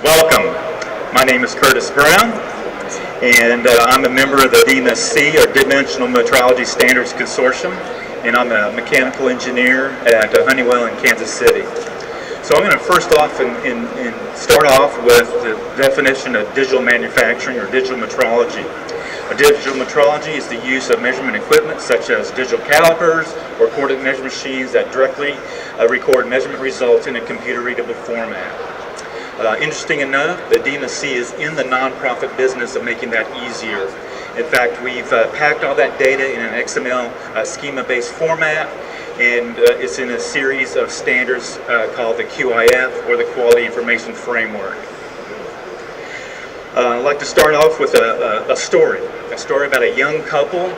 Welcome. My name is Curtis Brown, and I'm a member of the DMSC, or Dimensional Metrology Standards Consortium, and I'm a mechanical engineer at Honeywell in Kansas City. So I'm going to first off start off with the definition of digital manufacturing or digital metrology. Digital metrology is the use of measurement equipment such as digital calipers or coordinate measurement machines that directly record measurement results in a computer-readable format. Interesting enough, the DMSC is in the nonprofit business of making that easier. In fact, we've packed all that data in an XML schema-based format, and it's in a series of standards called the QIF, or the Quality Information Framework. I'd like to start off with a story about a young couple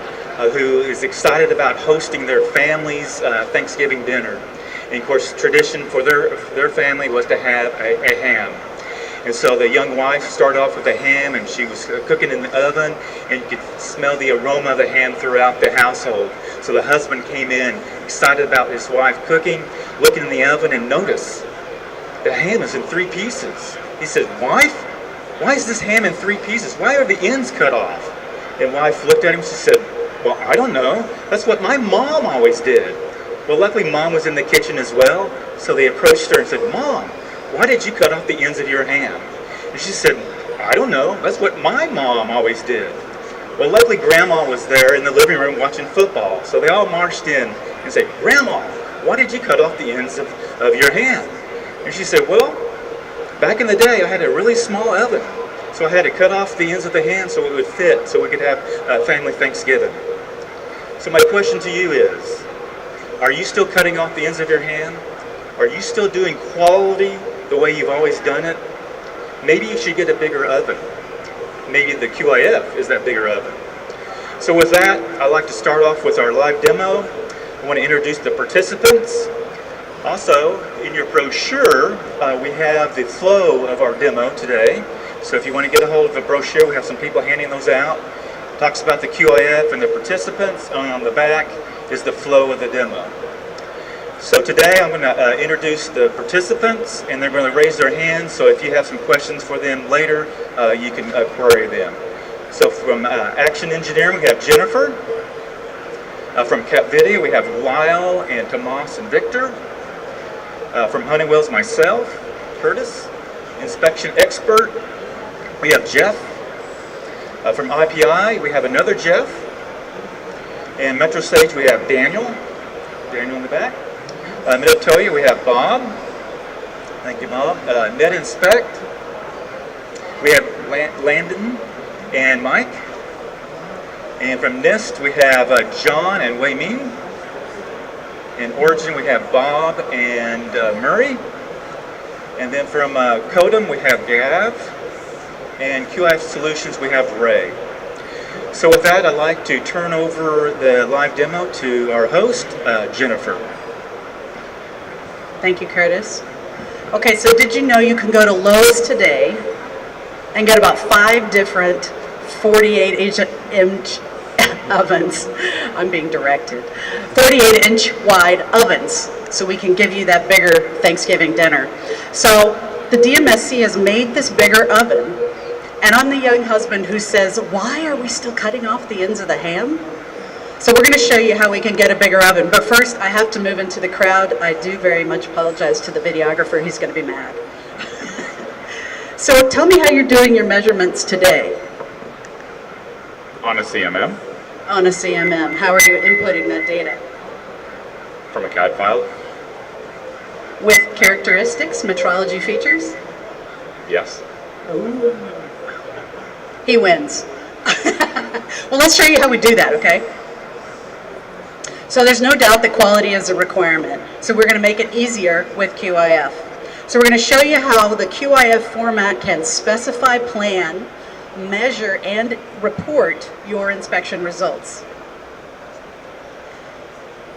who is excited about hosting their family's Thanksgiving dinner. And of course, tradition for their family was to have a ham. And so the young wife started off with a ham, and she was cooking in the oven, and you could smell the aroma of the ham throughout the household. So the husband came in, excited about his wife cooking, looking in the oven, and noticed the ham is in 3 pieces. He said, "Wife, why is this ham in 3 pieces? Why are the ends cut off?" And wife looked at him, she said, "Well, I don't know. That's what my mom always did." Well, luckily Mom was in the kitchen as well, so they approached her and said, "Mom, why did you cut off the ends of your ham?" And she said, "I don't know. That's what my mom always did." Well, luckily Grandma was there in the living room watching football, so they all marched in and said, "Grandma, why did you cut off the ends of your ham?" And she said, "Well, back in the day I had a really small oven, so I had to cut off the ends of the ham so it would fit, so we could have family Thanksgiving." So my question to you is, are you still cutting off the ends of your ham? Are you still doing quality the way you've always done it? Maybe you should get a bigger oven. Maybe the QIF is that bigger oven. So with that, I'd like to start off with our live demo. I want to introduce the participants. Also, in your brochure, we have the flow of our demo today. So if you want to get a hold of the brochure, we have some people handing those out. It talks about the QIF and the participants. On the back is the flow of the demo. So today I'm going to introduce the participants, and they're going to raise their hands, so if you have some questions for them later, you can query them. So from Action Engineering, we have Jennifer. From Capvidia, we have Lyle and Tomas and Victor. From Honeywell's myself, Curtis. Inspection Expert, we have Jeff. From IPI, we have another Jeff. And MetroSage, we have Daniel in the back. Metotoya, we have Bob. Thank you, Bob. NetInspect, we have Landon and Mike. And from NIST, we have John and Wei Ming. In Origin, we have Bob and Murray. And then from Codem, we have Gav. And QIF Solutions, we have Ray. So with that, I'd like to turn over the live demo to our host, Jennifer. Thank you, Curtis. Okay, so did you know you can go to Lowe's today and get about 5 different 48-inch ovens? I'm being directed. 48-inch wide ovens, so we can give you that bigger Thanksgiving dinner. So the DMSC has made this bigger oven, and I'm the young husband who says, "Why are we still cutting off the ends of the ham?" So we're going to show you how we can get a bigger oven. But first, I have to move into the crowd. I do very much apologize to the videographer. He's going to be mad. So tell me how you're doing your measurements today. On a CMM. On a CMM. How are you inputting that data? From a CAD file. With characteristics, metrology features? Yes. Ooh. He wins. Well, let's show you how we do that, okay? So there's no doubt that quality is a requirement. So we're going to make it easier with QIF. So we're going to show you how the QIF format can specify, plan, measure, and report your inspection results.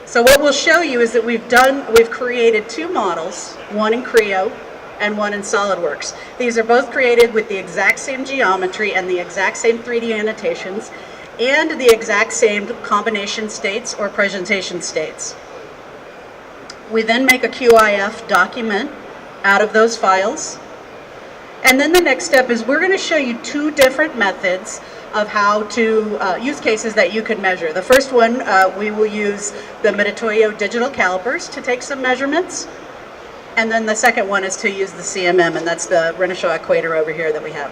So what we'll show you is that we've created 2 models, one in Creo and one in SolidWorks. These are both created with the exact same geometry and the exact same 3D annotations and the exact same combination states or presentation states. We then make a QIF document out of those files, And then the next step is we're going to show you two different methods of how to use cases that you can measure. The first one, we will use the Mitutoyo digital calipers to take some measurements. And then the second one is to use the CMM, and that's the Renishaw equator over here that we have.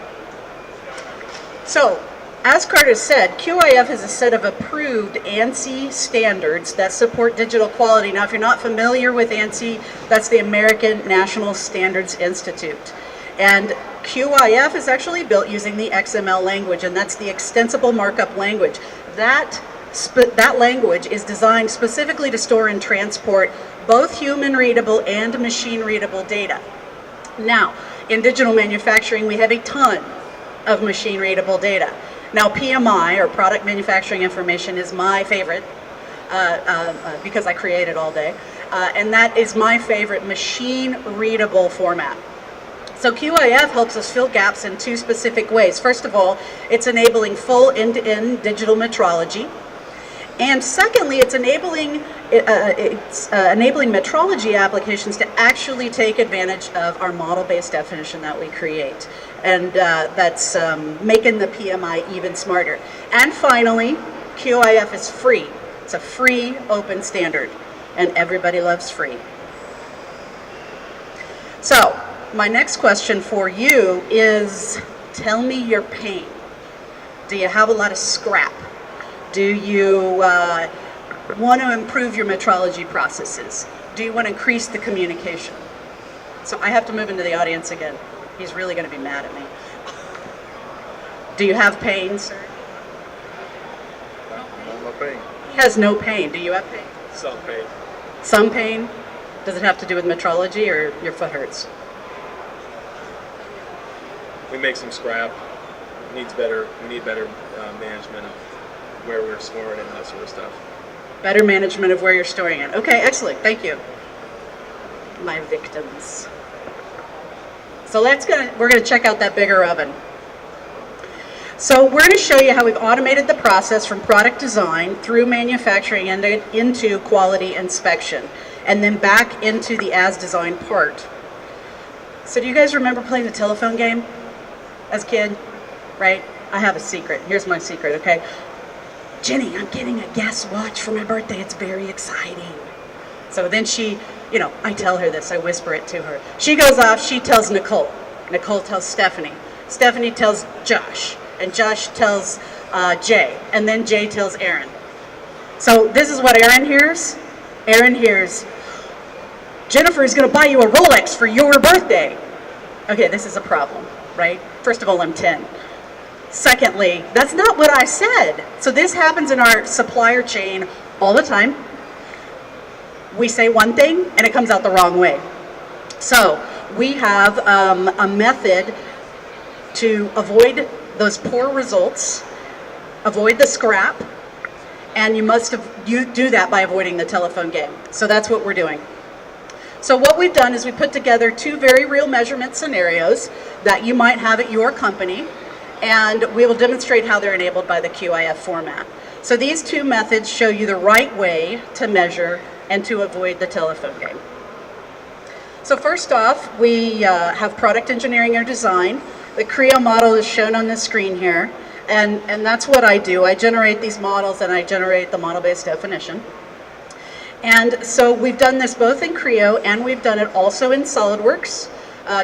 So, as Carter said, QIF is a set of approved ANSI standards that support digital quality. Now, if you're not familiar with ANSI, that's the American National Standards Institute. And QIF is actually built using the XML language, and that's the extensible markup language. That language is designed specifically to store and transport both human-readable and machine-readable data. Now, in digital manufacturing, we have a ton of machine-readable data. Now, PMI, or Product Manufacturing Information, is my favorite because I create it all day. And that is my favorite machine-readable format. So QIF helps us fill gaps in two specific ways. First of all, it's enabling full end-to-end digital metrology. And secondly, it's enabling metrology applications to actually take advantage of our model-based definition that we create. And that's making the PMI even smarter. And finally, QIF is free. It's a free open standard, and everybody loves free. So, my next question for you is, tell me your pain. Do you have a lot of scrap? Do you want to improve your metrology processes? Do you want to increase the communication? So I have to move into the audience again. He's really going to be mad at me. Do you have pain, sir? No pain. He has no pain. Do you have pain? Some pain. Some pain? Does it have to do with metrology, or your foot hurts? We make some scrap. We need better management of where we're storing and that sort of stuff. Better management of where you're storing it. Okay, excellent. Thank you. My victims. So we're gonna check out that bigger oven. So we're going to show you how we've automated the process from product design through manufacturing and into quality inspection, and then back into the as designed part. So do you guys remember playing the telephone game as a kid? Right? I have a secret. Here's my secret, okay? Jenny, I'm getting a guest watch for my birthday. It's very exciting. So then she, I tell her this. I whisper it to her. She goes off. She tells Nicole. Nicole tells Stephanie. Stephanie tells Josh. And Josh tells Jay, and then Jay tells Aaron. So this is what Aaron hears. Aaron hears, Jennifer is going to buy you a Rolex for your birthday. Okay, this is a problem, right? First of all, I'm 10. Secondly, that's not what I said. So this happens in our supplier chain all the time. We say one thing, and it comes out the wrong way. So we have a method to avoid those poor results, avoid the scrap, and you do that by avoiding the telephone game. So that's what we're doing. So what we've done is we put together two very real measurement scenarios that you might have at your company, and we will demonstrate how they're enabled by the QIF format. So these two methods show you the right way to measure and to avoid the telephone game. So first off, we have product engineering or design. The Creo model is shown on the screen here, and that's what I do. I generate these models and I generate the model-based definition. And so we've done this both in Creo and we've done it also in SolidWorks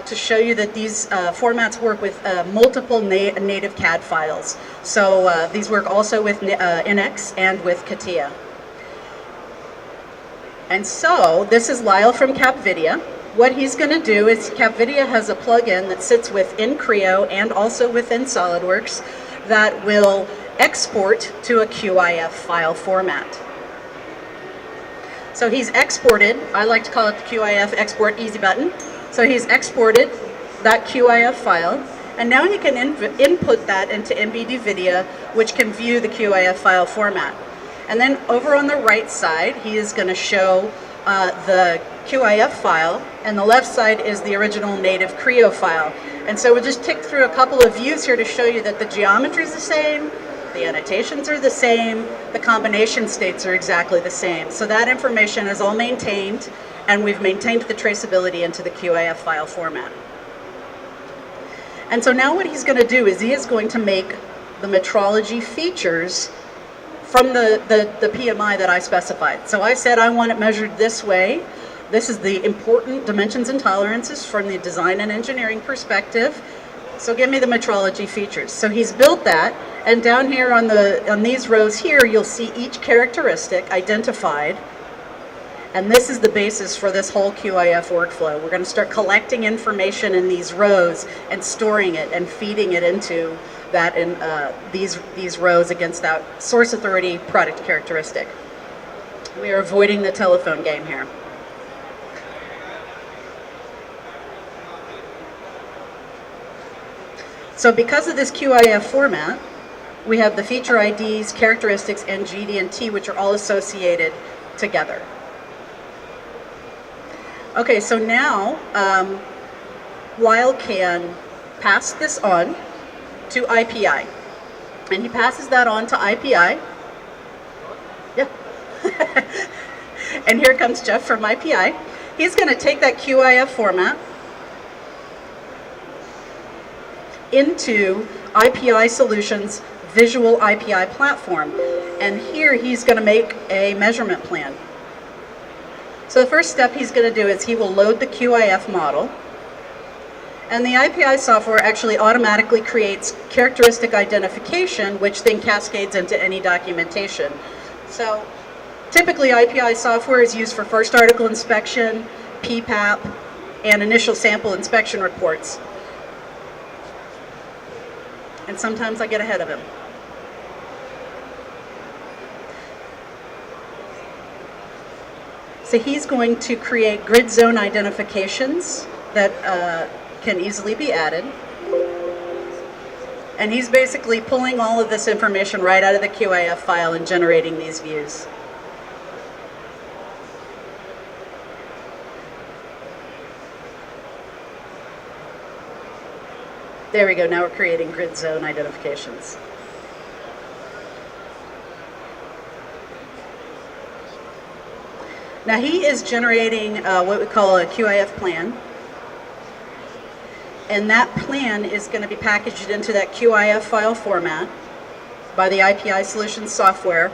to show you that these formats work with multiple native CAD files. So these work also with NX and with CATIA. And so this is Lyle from Capvidia. What he's going to do is Capvidia has a plugin that sits within Creo and also within SolidWorks that will export to a QIF file format. So he's exported, I like to call it the QIF export easy button. So he's exported that QIF file, and now he can input that into NVDVidia, which can view the QIF file format. And then over on the right side, he is going to show the QIF file, and the left side is the original native Creo file. And so we'll just tick through a couple of views here to show you that the geometry is the same, the annotations are the same, the combination states are exactly the same. So that information is all maintained, and we've maintained the traceability into the QIF file format. And so now what he's going to do is he is going to make the metrology features from the PMI that I specified. So I said I want it measured this way. This is the important dimensions and tolerances from the design and engineering perspective. So give me the metrology features. So he's built that, and down here on these rows here, you'll see each characteristic identified. And this is the basis for this whole QIF workflow. We're going to start collecting information in these rows and storing it and feeding it into that in these rows against that source authority product characteristic. We are avoiding the telephone game here. So because of this QIF format, we have the feature IDs, characteristics, and GD&T, which are all associated together. Okay, so now Lyle can pass this on to IPI. And he passes that on to IPI. Yeah. And here comes Jeff from IPI. He's going to take that QIF format into IPI Solutions' visual IPI platform. And here he's going to make a measurement plan. So the first step he's going to do is he will load the QIF model. And the IPI software actually automatically creates characteristic identification, which then cascades into any documentation. So typically IPI software is used for first article inspection, PPAP, and initial sample inspection reports. And sometimes I get ahead of him. So he's going to create grid zone identifications that can easily be added. And he's basically pulling all of this information right out of the QIF file and generating these views. There we go, now we're creating grid zone identifications. Now he is generating what we call a QIF plan. And that plan is going to be packaged into that QIF file format by the IPI Solutions software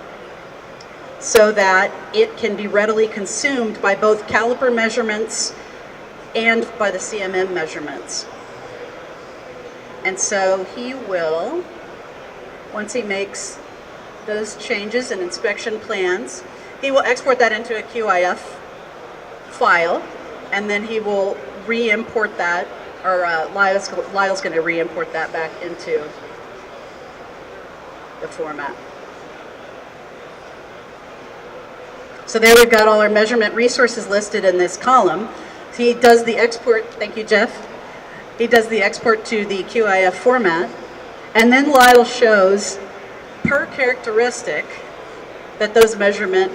so that it can be readily consumed by both caliper measurements and by the CMM measurements. And so he will, once he makes those changes and inspection plans, he will export that into a QIF file, and then he will re-import that, or Lyle's going to re-import that back into the format. So there we've got all our measurement resources listed in this column. So he does the export, thank you Jeff, he does the export to the QIF format, and then Lyle shows per characteristic that those measurement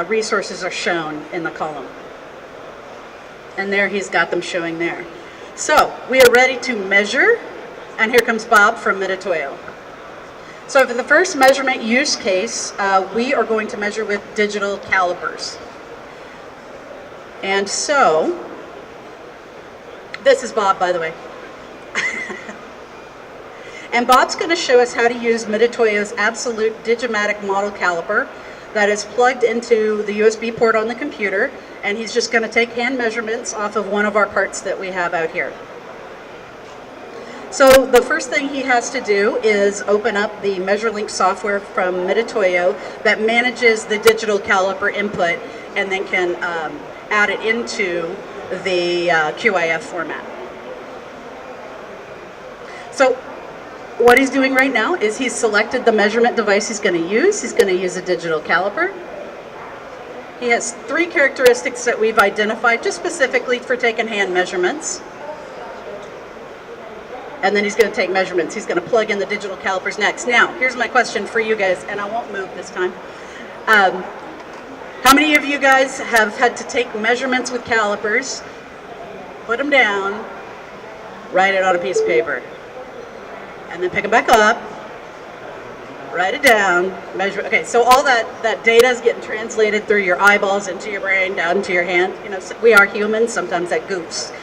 resources are shown in the column. And there he's got them showing there. So we are ready to measure, and here comes Bob from Mitutoyo. So for the first measurement use case, we are going to measure with digital calipers. And so, this is Bob, by the way. And Bob's going to show us how to use Mitutoyo's Absolute Digimatic Model Caliper that is plugged into the USB port on the computer, and he's just going to take hand measurements off of one of our carts that we have out here. So the first thing he has to do is open up the MeasureLink software from Mitutoyo that manages the digital caliper input and then can add it into the QIF format. So what he's doing right now is he's selected the measurement device he's going to use. He's going to use a digital caliper. He has 3 characteristics that we've identified just specifically for taking hand measurements. And then he's going to take measurements. He's going to plug in the digital calipers next. Now, here's my question for you guys, and I won't move this time. How many of you guys have had to take measurements with calipers, put them down, write it on a piece of paper, and then pick them back up, write it down, measure? Okay, so all that data is getting translated through your eyeballs into your brain, down to your hand. You know, we are humans, sometimes that goofs.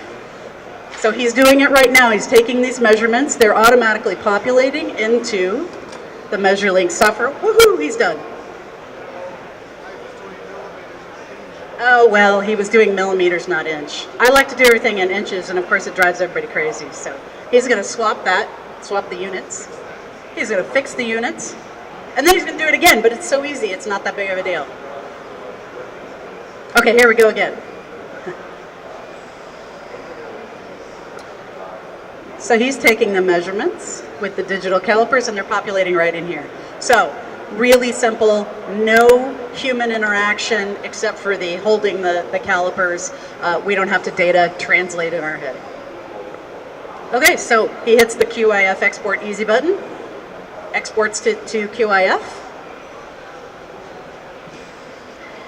So he's doing it right now. He's taking these measurements. They're automatically populating into the MeasureLink software. Woohoo, he's done. Oh, well, he was doing millimeters, not inch. I like to do everything in inches, and of course it drives everybody crazy. So he's going to swap the units. He's going to fix the units, and then he's going to do it again, but it's so easy, it's not that big of a deal. Okay, here we go again. So he's taking the measurements with the digital calipers, and they're populating right in here. So really simple, no human interaction except for the holding the calipers. We don't have to data translate in our head. Okay, so he hits the QIF export easy button, exports to QIF.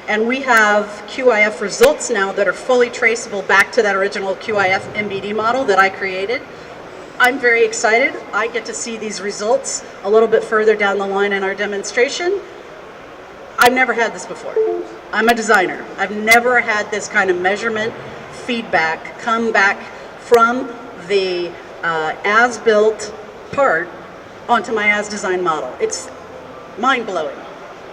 And we have QIF results now that are fully traceable back to that original QIF MBD model that I created. I'm very excited. I get to see these results a little bit further down the line in our demonstration. I've never had this before. I'm a designer. I've never had this kind of measurement feedback come back from the as-built part onto my as-designed model. It's mind-blowing.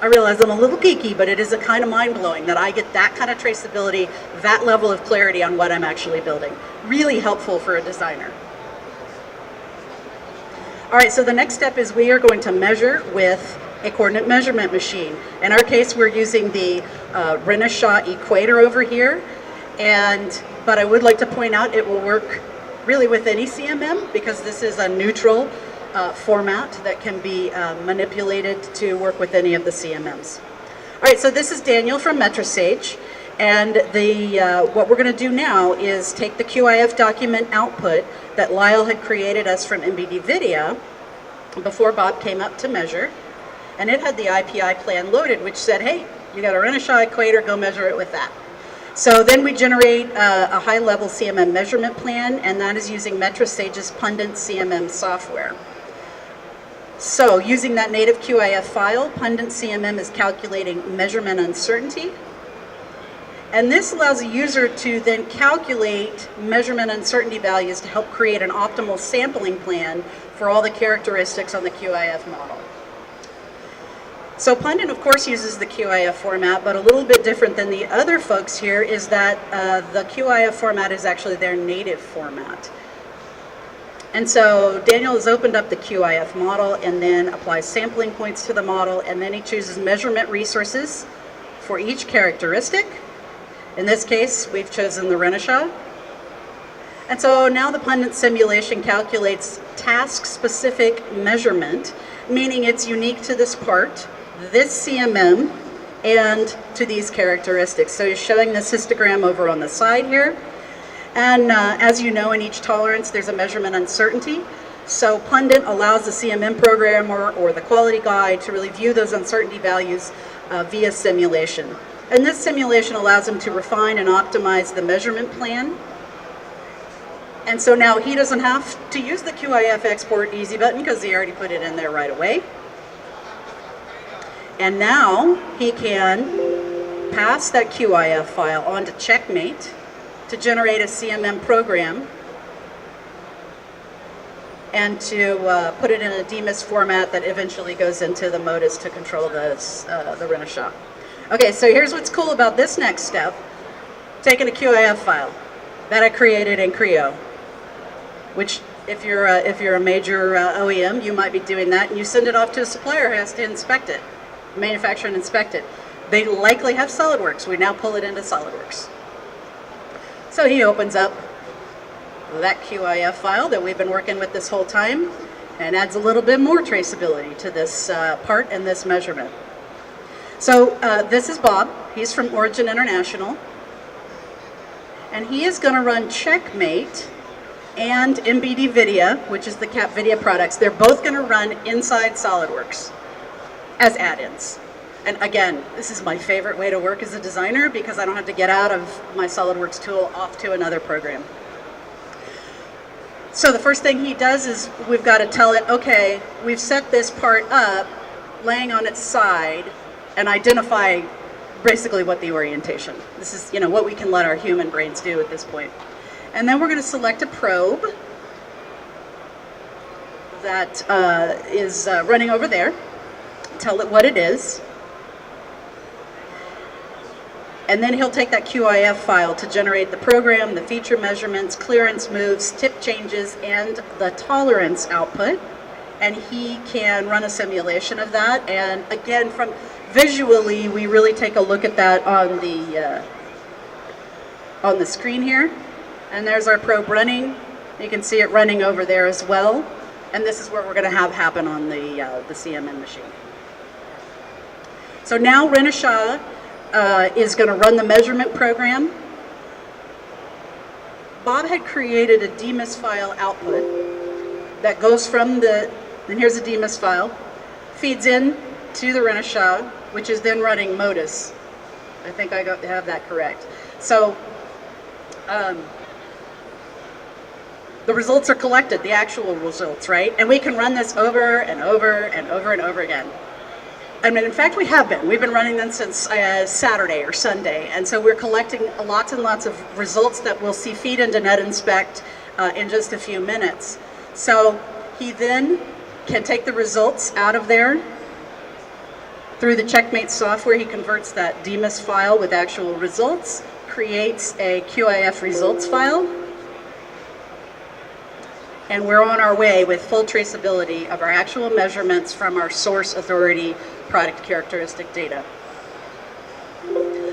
I realize I'm a little geeky, but it is a kind of mind-blowing that I get that kind of traceability, that level of clarity on what I'm actually building. Really helpful for a designer. All right, so the next step is we are going to measure with a coordinate measurement machine. In our case, we're using the Renishaw Equator over here, but I would like to point out it will work really with any CMM because this is a neutral format that can be manipulated to work with any of the CMMs. All right, so this is Daniel from MetroSage, and what we're going to do now is take the QIF document output that Lyle had created us from NVIDIA before Bob came up to measure, and it had the IPI plan loaded, which said, hey, you got a Renishaw Equator, go measure it with that. So then we generate a high-level CMM measurement plan, and that is using MetroSage's Pundent CMM software. So using that native QIF file, Pundent CMM is calculating measurement uncertainty. And this allows a user to then calculate measurement uncertainty values to help create an optimal sampling plan for all the characteristics on the QIF model. So Pundent, of course, uses the QIF format, but a little bit different than the other folks here is that the QIF format is actually their native format. And so Daniel has opened up the QIF model and then applies sampling points to the model, and then he chooses measurement resources for each characteristic. In this case, we've chosen the Renishaw. And so now the Pundent simulation calculates task-specific measurement, meaning it's unique to this part, this CMM, and to these characteristics. So he's showing this histogram over on the side here. And as you know, in each tolerance, there's a measurement uncertainty. So Pundent allows the CMM programmer or the quality guy to really view those uncertainty values via simulation. And this simulation allows him to refine and optimize the measurement plan. And so now he doesn't have to use the QIF export easy button because he already put it in there right away. And now he can pass that QIF file on to Checkmate to generate a CMM program and to put it in a DMIS format that eventually goes into the Modus to control the Renishaw. Okay, so here's what's cool about this next step. Taking a QIF file that I created in Creo, which if you're a major OEM, you might be doing that, and you send it off to a supplier who has to inspect it, manufacture and inspect it. They likely have SolidWorks. We now pull it into SolidWorks. So he opens up that QIF file that we've been working with this whole time and adds a little bit more traceability to this part and this measurement. So this is Bob. He's from Origin International. And he is going to run Checkmate and NVIDIA, which is the CapVidia products. They're both going to run inside SolidWorks as add-ins. And again, this is my favorite way to work as a designer because I don't have to get out of my SolidWorks tool off to another program. So the first thing he does is we've got to tell it, okay, we've set this part up, laying on its side, and identify basically what the orientation. This is, what we can let our human brains do at this point. And then we're going to select a probe that is running over there. Tell it what it is. And then he'll take that QIF file to generate the program, the feature measurements, clearance moves, tip changes, and the tolerance output. And he can run a simulation of that. And again, from visually, we really take a look at that on the screen here. And there's our probe running. You can see it running over there as well. And this is what we're going to have happen on the CMM machine. So now Renishaw is going to run the measurement program. Bob had created a DMIS file output that goes from and here's a DMIS file, feeds in to the Renishaw, which is then running Modus. I think I have that correct. So the results are collected, the actual results, right? And we can run this over and over and over and over again. I mean, in fact, we have been. We've been running them since Saturday or Sunday. And so we're collecting lots and lots of results that we'll see feed into NetInspect in just a few minutes. So he then can take the results out of there. Through the Checkmate software, he converts that DMIS file with actual results, creates a QIF results file, and we're on our way with full traceability of our actual measurements from our source authority product characteristic data.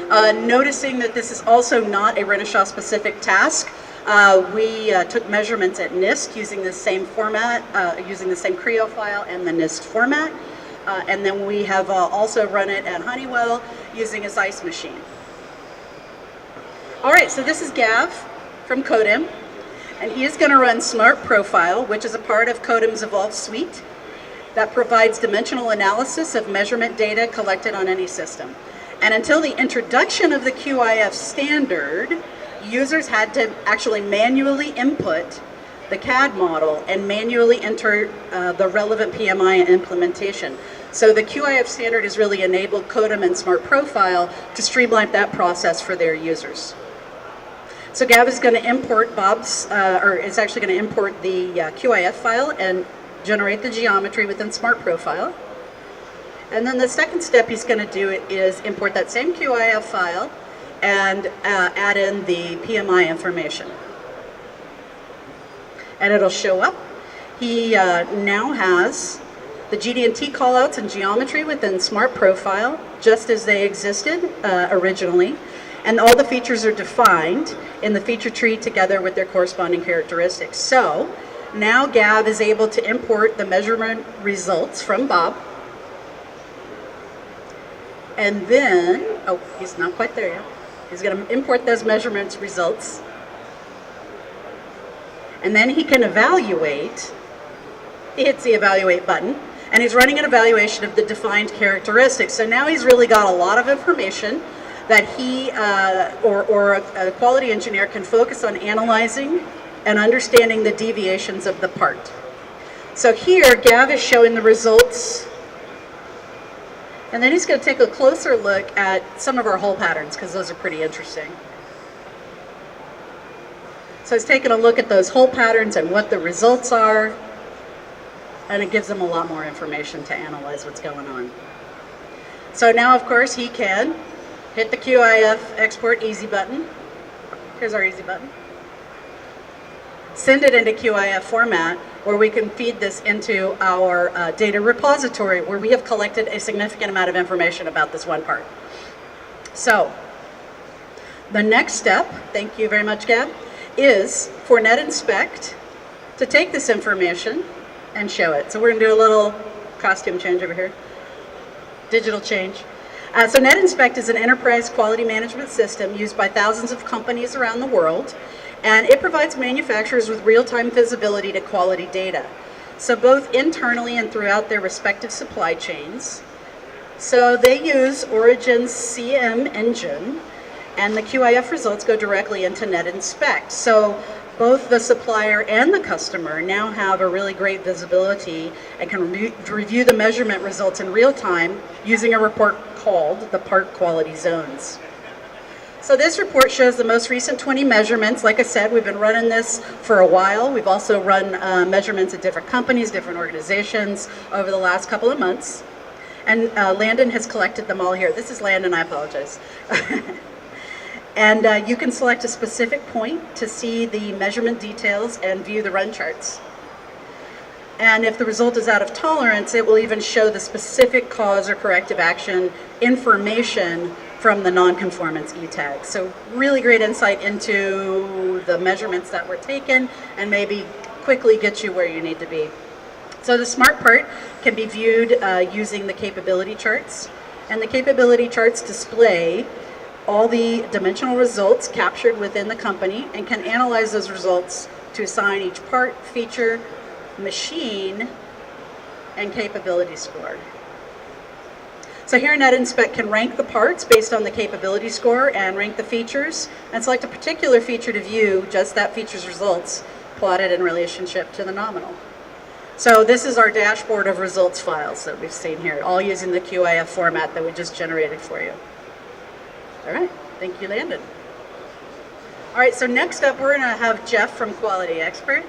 Noticing that this is also not a Renishaw specific task, we took measurements at NIST using the same format, using the same Creo file and the NIST format. And then we have also run it at Honeywell using a Zeiss machine. All right, so this is Gav from Codem, and he is going to run Smart Profile, which is a part of Codem's Evolve suite that provides dimensional analysis of measurement data collected on any system. And until the introduction of the QIF standard, users had to actually manually input the CAD model and manually enter the relevant PMI implementation. So the QIF standard has really enabled Codem and Smart Profile to streamline that process for their users. So Gav is going to import is actually going to import the QIF file and generate the geometry within Smart Profile. And then the second step he's going to do is import that same QIF file and add in the PMI information. And it'll show up. He now has the GD&T callouts and geometry within Smart Profile, just as they existed originally. And all the features are defined in the feature tree together with their corresponding characteristics. So now Gav is able to import the measurement results from Bob. And then, oh, he's not quite there yet. He's going to import those measurements results. And then he can evaluate. He hits the evaluate button, and he's running an evaluation of the defined characteristics. So now he's really got a lot of information that he or a quality engineer can focus on analyzing and understanding the deviations of the part. So here, Gav is showing the results, and then he's going to take a closer look at some of our hole patterns, because those are pretty interesting. So he's taking a look at those hole patterns and what the results are, and it gives him a lot more information to analyze what's going on. So now, of course, he can hit the QIF Export Easy button. Here's our Easy button. Send it into QIF format, where we can feed this into our data repository, where we have collected a significant amount of information about this one part. So the next step, thank you very much, Gab, is for NetInspect to take this information and show it. So we're going to do a little costume change over here. Digital change. So NetInspect is an enterprise quality management system used by thousands of companies around the world, and it provides manufacturers with real-time visibility to quality data. So both internally and throughout their respective supply chains. So they use Origin's CM engine, and the QIF results go directly into NetInspect. So both the supplier and the customer now have a really great visibility and can review the measurement results in real time using a report called the Part Quality Zones. So this report shows the most recent 20 measurements. Like I said, we've been running this for a while. We've also run measurements at different companies, different organizations over the last couple of months. And Landon has collected them all here. This is Landon, I apologize. And you can select a specific point to see the measurement details and view the run charts. And if the result is out of tolerance, it will even show the specific cause or corrective action information from the non-conformance e-tag. So really great insight into the measurements that were taken and maybe quickly get you where you need to be. So the smart part can be viewed using the capability charts. And the capability charts display all the dimensional results captured within the company and can analyze those results to assign each part, feature, machine, and capability score. So here NetInspect can rank the parts based on the capability score and rank the features and select a particular feature to view just that feature's results plotted in relationship to the nominal. So this is our dashboard of results files that we've seen here, all using the QIF format that we just generated for you. All right, thank you, Landon. All right, so next up we're gonna have Jeff from Quality Expert,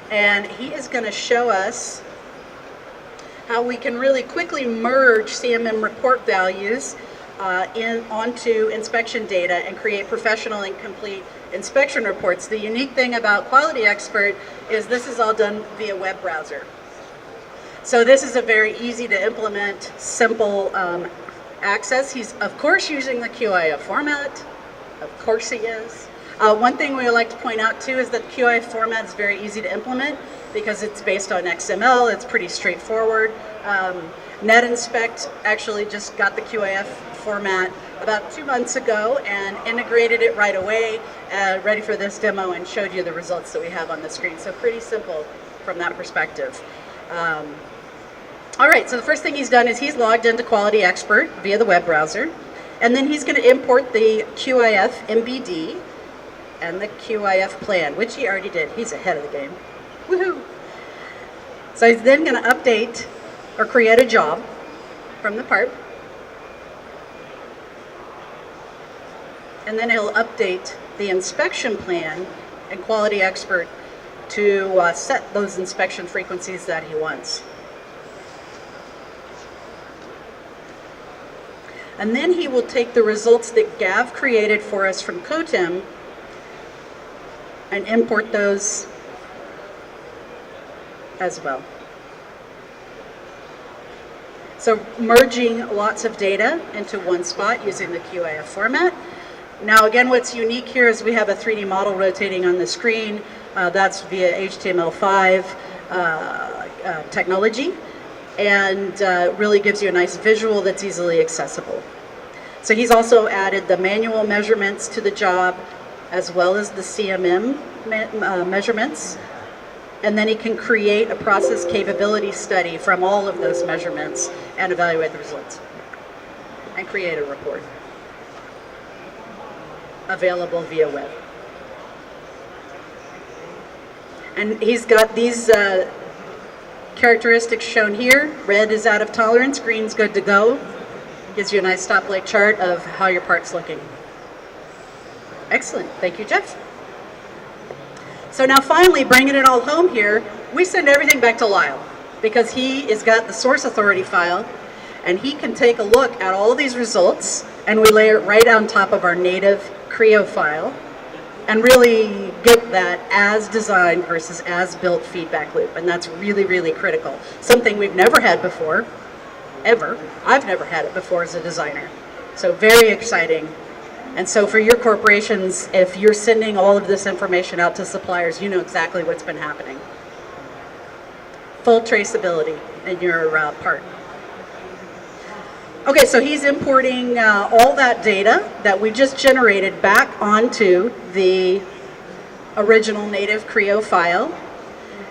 and he is gonna show us how we can really quickly merge CMM report values onto inspection data and create professional and complete inspection reports. The unique thing about Quality Expert is this is all done via web browser. So this is a very easy to implement, simple access. He's of course using the QIF format. Of course he is. One thing we like to point out too is that QIF format is very easy to implement because it's based on XML. It's pretty straightforward. NetInspect actually just got the QIF format about 2 months ago and integrated it right away, ready for this demo, and showed you the results that we have on the screen. So pretty simple from that perspective. All right, so the first thing he's done is he's logged into Quality Expert via the web browser, and then he's going to import the QIF MBD and the QIF plan, which he already did. He's ahead of the game. Woohoo! So he's then going to update or create a job from the part. And then he'll update the inspection plan and Quality Expert to set those inspection frequencies that he wants. And then he will take the results that Gav created for us from COTEM and import those as well. So merging lots of data into one spot using the QIF format. Now again, what's unique here is we have a 3D model rotating on the screen. That's via HTML5 technology, and really gives you a nice visual that's easily accessible. So he's also added the manual measurements to the job as well as the CMM measurements. And then he can create a process capability study from all of those measurements and evaluate the results and create a report available via web. And he's got these characteristics shown here. Red is out of tolerance, green's good to go. Gives you a nice stoplight chart of how your part's looking. Excellent, thank you, Jeff. So now finally, bringing it all home here, we send everything back to Lyle because he has got the source authority file and he can take a look at all these results, and we layer it right on top of our native Creo file and really get that as designed versus as built feedback loop. And that's really, really critical. Something we've never had before, ever. I've never had it before as a designer. So very exciting. And so for your corporations, if you're sending all of this information out to suppliers, you know exactly what's been happening. Full traceability in your part. Okay, so he's importing all that data that we just generated back onto the original native Creo file.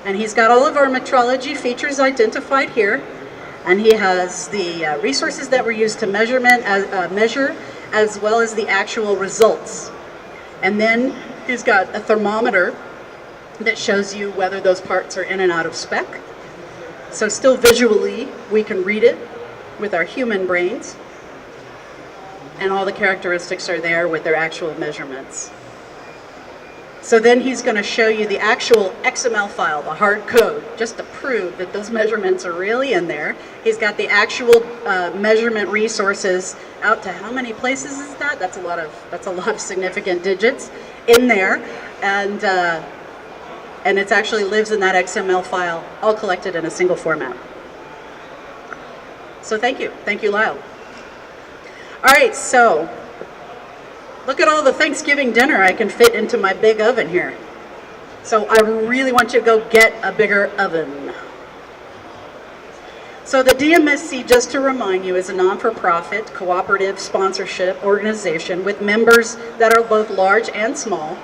And he's got all of our metrology features identified here. And he has the resources that were used to measure as well as the actual results. And then he's got a thermometer that shows you whether those parts are in and out of spec. So still visually, we can read it with our human brains. and all the characteristics are there with their actual measurements. So then he's going to show you the actual XML file, the hard code, just to prove that those measurements are really in there. He's got the actual measurement resources out to how many places is that? That's a lot of significant digits in there, and it actually lives in that XML file, all collected in a single format. So thank you, Lyle. All right, so look at all the Thanksgiving dinner I can fit into my big oven here. So I really want you to go get a bigger oven. So the DMSC, just to remind you, is a non-for-profit cooperative sponsorship organization with members that are both large and small.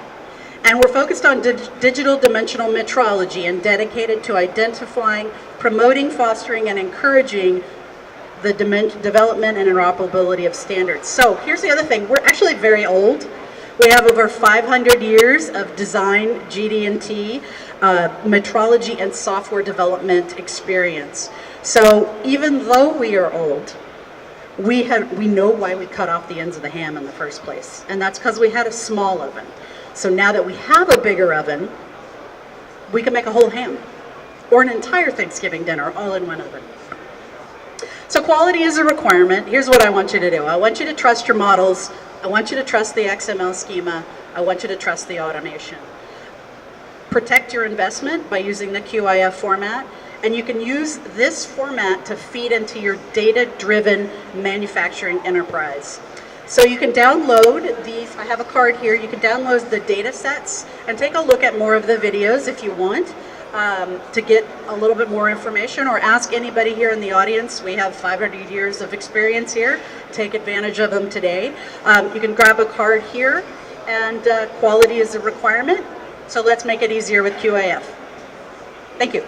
And we're focused on digital dimensional metrology and dedicated to identifying, promoting, fostering, and encouraging the development and interoperability of standards. So here's the other thing. We're actually very old. We have over 500 years of design, GD&T, metrology, and software development experience. So even though we are old, we know why we cut off the ends of the ham in the first place. And that's because we had a small oven. So now that we have a bigger oven, we can make a whole ham or an entire Thanksgiving dinner all in one oven. So quality is a requirement. Here's what I want you to do. I want you to trust your models. I want you to trust the XML schema. I want you to trust the automation. Protect your investment by using the QIF format. And you can use this format to feed into your data-driven manufacturing enterprise. So you can download these. I have a card here. You can download the data sets and take a look at more of the videos if you want. To get a little bit more information, or ask anybody here in the audience. We have 500 years of experience here. Take advantage of them today. You can grab a card here, and quality is a requirement. So let's make it easier with QIF. Thank you.